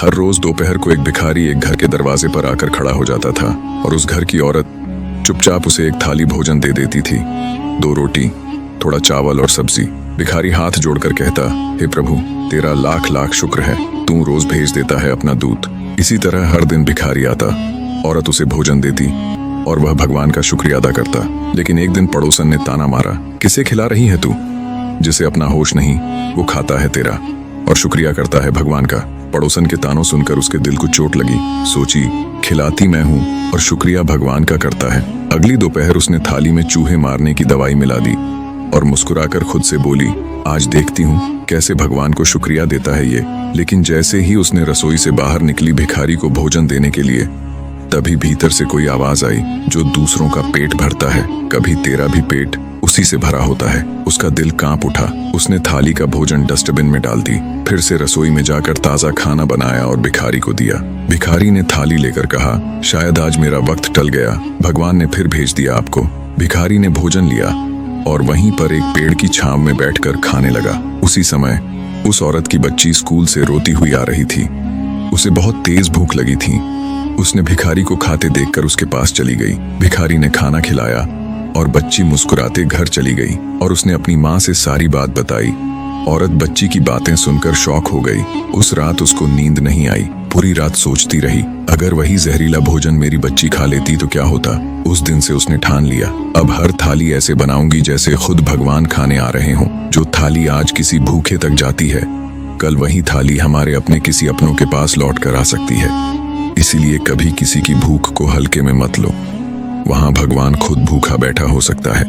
हर रोज दोपहर को एक भिखारी एक घर के दरवाजे पर आकर खड़ा हो जाता था और उस घर की औरत चुपचाप उसे एक थाली भोजन दे देती थी। 2 रोटी, थोड़ा चावल और सब्जी। भिखारी हाथ जोड़कर कहता, हे प्रभु, तेरा लाख लाख शुक्र है, तू रोज भेज देता है अपना दूध। इसी तरह हर दिन भिखारी आता, औरत उसे भोजन देती और वह भगवान का शुक्रिया अदा करता। लेकिन एक दिन पड़ोसन ने ताना मारा, किसे खिला रही है तू? जिसे अपना होश नहीं, वो खाता है तेरा और शुक्रिया करता है भगवान का। पड़ोसन के तानों सुनकर उसके दिल को चोट लगी। सोची, खिलाती मैं हूँ और शुक्रिया भगवान का करता है। अगली दोपहर उसने थाली में चूहे मारने की दवाई मिला दी और मुस्कुराकर खुद से बोली, आज देखती हूँ कैसे भगवान को शुक्रिया देता है ये। लेकिन जैसे ही उसने रसोई से बाहर निकली भिखारी को भोजन देने के लिए, तभी भीतर से कोई आवाज आई, जो दूसरों का पेट भरता है, कभी तेरा भी पेट उसी से भरा होता है। उसका दिल कांप उठा। उसने थाली का भोजन डस्टबिन में डाल दी, फिर से रसोई में जाकर ताजा खाना बनाया और भिखारी को दिया। भिखारी ने थाली लेकर कहा, शायद आज मेरा वक्त टल गया, भगवान ने फिर भेज दिया आपको। भिखारी ने भोजन लिया और वहीं पर एक पेड़ की छांव में बैठकर खाने लगा। उसी समय उस औरत की बच्ची स्कूल से रोती हुई आ रही थी। उसे बहुत तेज भूख लगी थी। उसने भिखारी को खाते देखकर उसके पास चली गई। भिखारी ने खाना खिलाया और बच्ची मुस्कुराते घर चली गई और उसने अपनी माँ से सारी बात बताई। औरत बच्ची की बातें सुनकर शॉक हो गई। उस रात उसको नींद नहीं आई। पूरी रात सोचती रही, अगर वही जहरीला भोजन मेरी बच्ची खा लेती तो क्या होता। उस दिन से उसने ठान लिया, अब हर थाली ऐसे बनाऊंगी जैसे खुद भगवान खाने आ रहे हों। जो थाली आज किसी भूखे तक जाती है, कल वही थाली हमारे अपने किसी अपनों के पास लौट कर आ सकती है। इसीलिए कभी किसी की भूख को हल्के में मत लो, वहां भगवान खुद भूखा बैठा हो सकता है।